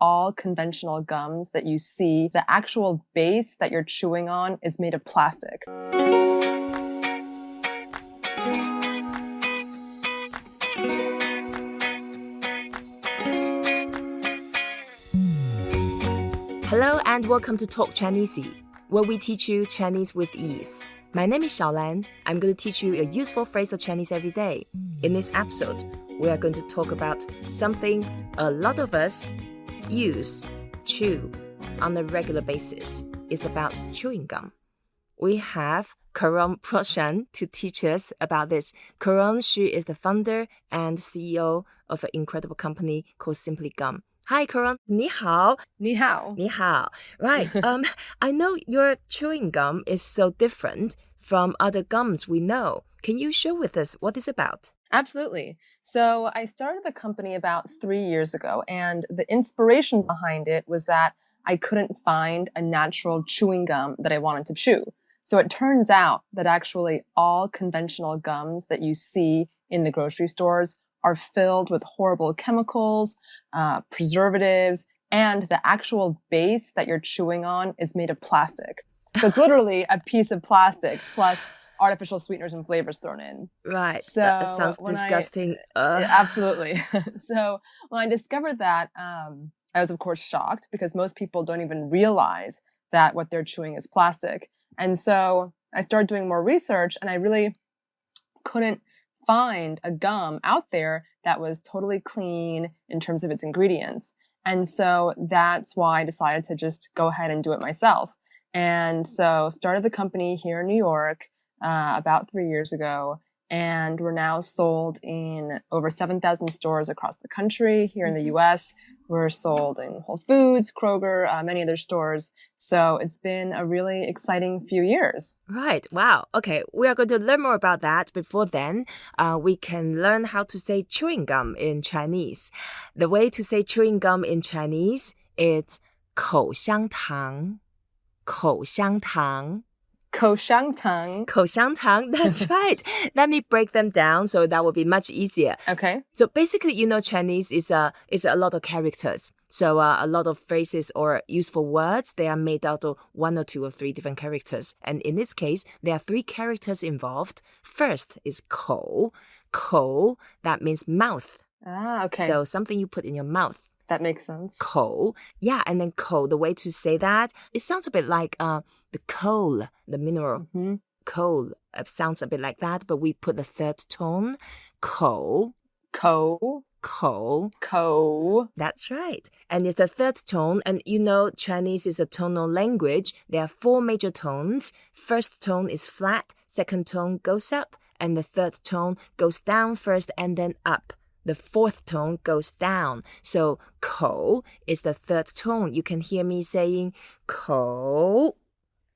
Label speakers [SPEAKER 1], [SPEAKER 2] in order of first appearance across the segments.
[SPEAKER 1] all conventional gums that you see, the actual base that you're chewing on is made of plastic.
[SPEAKER 2] Hello and welcome to Talk Chineasy, where we teach you Chinese with ease. My name is ShaoLan. I'm going to teach you a useful phrase of Chinese every day. In this episode, we are going to talk about something a lot of us chew on a regular basis. It's about chewing gum. We have Caron Proschan to teach us about this. Caron, she is the founder and CEO of an incredible company called Simply Gum. Hi, Caron. 你好.
[SPEAKER 1] 你好.
[SPEAKER 2] 你好. Right. I know your chewing gum is so different from other gums we know. Can you share with us what it's about?
[SPEAKER 1] Absolutely. So I started the company about 3 years ago, and the inspiration behind it was that I couldn't find a natural chewing gum that I wanted to chew. So it turns out that actually all conventional gums that you see in the grocery stores are filled with horrible chemicals, preservatives, and the actual base that you're chewing on is made of plastic. So it's literally a piece of plastic plus artificial sweeteners and flavors thrown in.
[SPEAKER 2] Right.
[SPEAKER 1] So
[SPEAKER 2] that sounds disgusting.
[SPEAKER 1] Absolutely. So when I discovered that, I was of course shocked because most people don't even realize that what they're chewing is plastic. And so I started doing more research, and I really couldn't find a gum out there that was totally clean in terms of its ingredients. And so that's why I decided to just go ahead and do it myself. And so started the company here in New York about 3 years ago. And we're now sold in over 7,000 stores across the country. Here in the US, we're sold in Whole Foods, Kroger, many other stores. So it's been a really exciting few years.
[SPEAKER 2] Right. Wow. Okay. We are going to learn more about that. Before then, we can learn how to say chewing gum in Chinese. The way to say chewing gum in Chinese is 口香糖. 口香糖.
[SPEAKER 1] 口香糖.
[SPEAKER 2] 口香糖, that's right. Let me break them down so that will be much easier.
[SPEAKER 1] Okay.
[SPEAKER 2] So basically, Chinese is a lot of characters. So a lot of phrases or useful words, they are made out of 1 or 2 or 3 different characters. And in this case, there are 3 characters involved. First is 口. 口, that means mouth.
[SPEAKER 1] Ah, okay.
[SPEAKER 2] So something you put in your mouth.
[SPEAKER 1] That makes sense.
[SPEAKER 2] 口. Yeah, and then 口, the way to say that, it sounds a bit like the coal, the mineral.
[SPEAKER 1] Mm-hmm.
[SPEAKER 2] Coal sounds a bit like that, but we put the third tone. 口.
[SPEAKER 1] 口.
[SPEAKER 2] 口.
[SPEAKER 1] 口.
[SPEAKER 2] That's right. And it's the third tone. And Chinese is a tonal language. There are 4 major tones. First tone is flat. Second tone goes up. And the third tone goes down first and then up. The fourth tone goes down. So 口 is the third tone. You can hear me saying 口,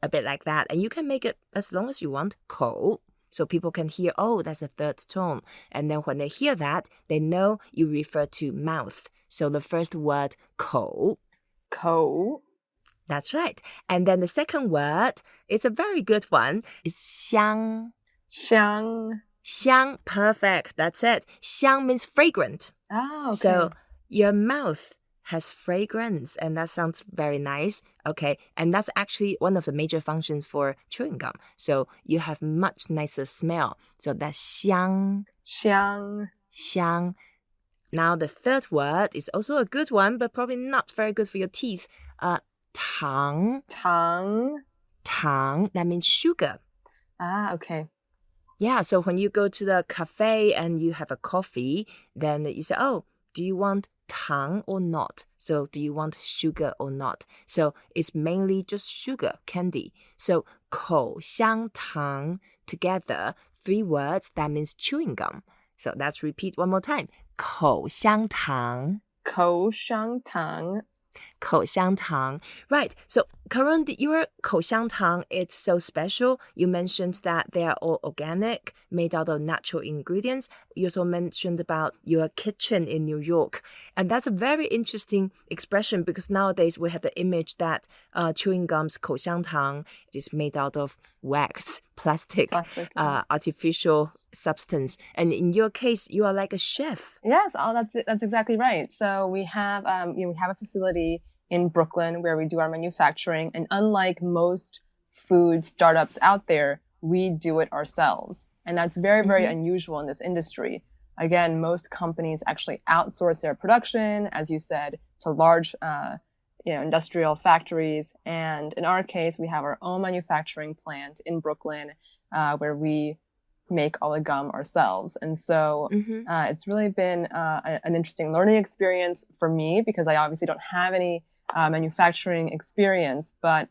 [SPEAKER 2] a bit like that. And you can make it as long as you want, 口. So people can hear, oh, that's the third tone. And then when they hear that, they know you refer to mouth. So the first word, 口.
[SPEAKER 1] 口.
[SPEAKER 2] That's right. And then the second word, it's a very good one, is 香.
[SPEAKER 1] 香.
[SPEAKER 2] 香, perfect. That's it. 香 means fragrant.
[SPEAKER 1] Oh, okay.
[SPEAKER 2] So your mouth has fragrance, and that sounds very nice. Okay, and that's actually one of the major functions for chewing gum. So you have much nicer smell. So that's 香.
[SPEAKER 1] 香.
[SPEAKER 2] 香. Now the third word is also a good one, but probably not very good for your teeth. 糖.
[SPEAKER 1] 糖.
[SPEAKER 2] 糖, that means sugar.
[SPEAKER 1] Ah, okay.
[SPEAKER 2] Yeah, so when you go to the cafe and you have a coffee, then you say, oh, do you want 糖 or not? So do you want sugar or not? So it's mainly just sugar, candy. So 口香糖 together, 3 words, that means chewing gum. So let's repeat one more time. 口香糖.
[SPEAKER 1] 口香糖.
[SPEAKER 2] 口香糖. Right. So, Caron, your 口香糖, it's so special. You mentioned that they are all organic, made out of natural ingredients. You also mentioned about your kitchen in New York. And that's a very interesting expression because nowadays we have the image that chewing gums, 口香糖, is made out of wax, plastic.
[SPEAKER 1] Yeah.
[SPEAKER 2] Artificial substance. And in your case, you are like a chef.
[SPEAKER 1] Yes, that's exactly right. So we have we have a facility in Brooklyn where we do our manufacturing, and unlike most food startups out there, we do it ourselves. And that's very, very unusual in this industry. Again, most companies actually outsource their production, as you said, to large industrial factories. And in our case, we have our own manufacturing plant in Brooklyn where we make all the gum ourselves. And so it's really been an interesting learning experience for me because I obviously don't have any manufacturing experience, but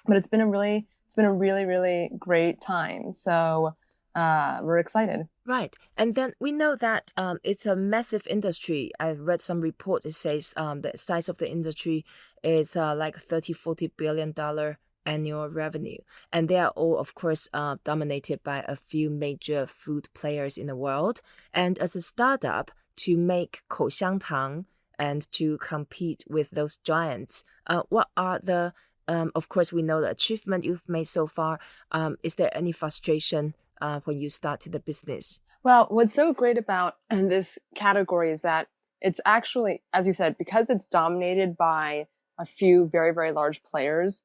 [SPEAKER 1] it's been a really really great time. So we're excited.
[SPEAKER 2] Right. And then we know that it's a massive industry. I read some report. It says the size of the industry is like $30-40 billion annual revenue. And they are all, of course, dominated by a few major food players in the world. And as a startup, to make 口香糖 and to compete with those giants, what are the, of course, we know the achievement you've made so far. Is there any frustration when you started the business?
[SPEAKER 1] Well, what's so great about this category is that it's actually, as you said, because it's dominated by a few very, very large players,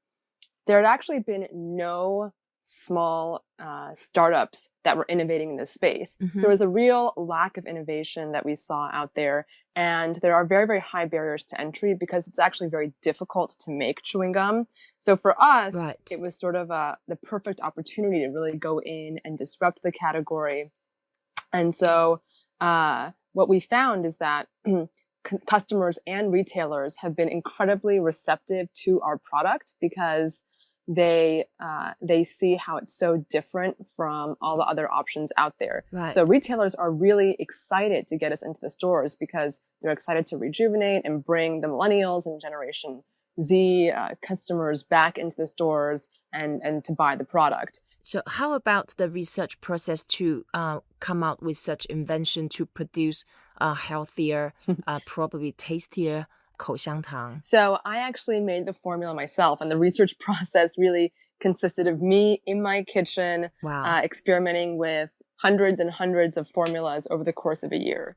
[SPEAKER 1] there had actually been no small startups that were innovating in this space. So there was a real lack of innovation that we saw out there. And there are very, very high barriers to entry because it's actually very difficult to make chewing gum. So for us, it was sort of the perfect opportunity to really go in and disrupt the category. And so what we found is that customers and retailers have been incredibly receptive to our product because they see how it's so different from all the other options out there. So retailers are really excited to get us into the stores because they're excited to rejuvenate and bring the millennials and Generation Z customers back into the stores and to buy the product.
[SPEAKER 2] So how about the research process to come out with such invention to produce a healthier, probably tastier 口香糖?
[SPEAKER 1] So I actually made the formula myself, and the research process really consisted of me in my kitchen, experimenting with hundreds and hundreds of formulas over the course of a year.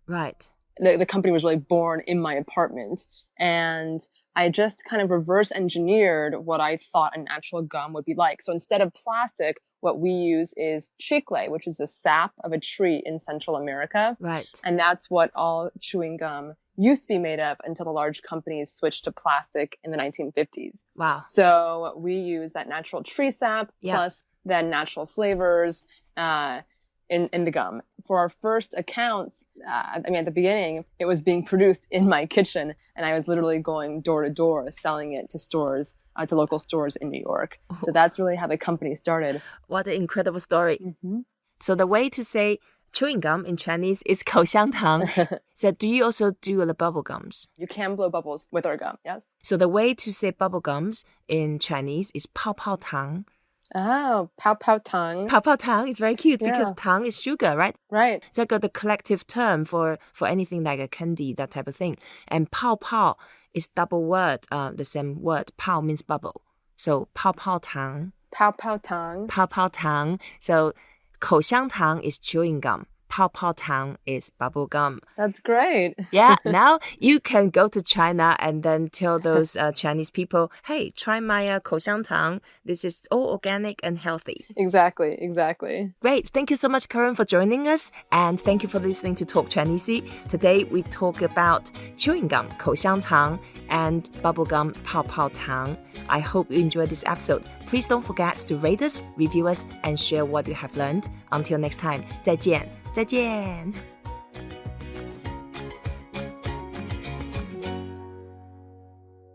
[SPEAKER 1] The company was really born in my apartment, and I just kind of reverse engineered what I thought a natural gum would be like. So instead of plastic, what we use is chicle, which is the sap of a tree in Central America. And that's what all chewing gum used to be made of until the large companies switched to plastic in the 1950s. So we use that natural tree sap plus then natural flavors in the gum. For our first accounts, at the beginning, it was being produced in my kitchen, and I was literally going door to door selling it to stores, to local stores in New York. So that's really how the company started.
[SPEAKER 2] What an incredible story. So the way to say chewing gum in Chinese is 口香糖. So do you also do the bubble gums?
[SPEAKER 1] You can blow bubbles with our gum, yes.
[SPEAKER 2] So the way to say bubble gums in Chinese is 泡泡糖.
[SPEAKER 1] Oh, 泡泡糖.
[SPEAKER 2] 泡泡糖is very cute because 糖 is sugar, right? It's like the collective term for anything like a candy, that type of thing. And 泡泡 is double word, the same word. 泡 means bubble. So 泡泡糖.
[SPEAKER 1] 泡泡糖.
[SPEAKER 2] 泡泡糖. So 口香糖 is chewing gum. 泡泡糖 is bubble gum.
[SPEAKER 1] That's great.
[SPEAKER 2] Yeah, now you can go to China and then tell those Chinese people, hey, try my 口香糖. This is all organic and healthy.
[SPEAKER 1] Exactly.
[SPEAKER 2] Great. Thank you so much, Caron, for joining us. And thank you for listening to Talk Chineasy. Today, we talk about chewing gum, 口香糖, and bubble gum, 泡泡糖. I hope you enjoyed this episode. Please don't forget to rate us, review us, and share what you have learned. Until next time, 再见。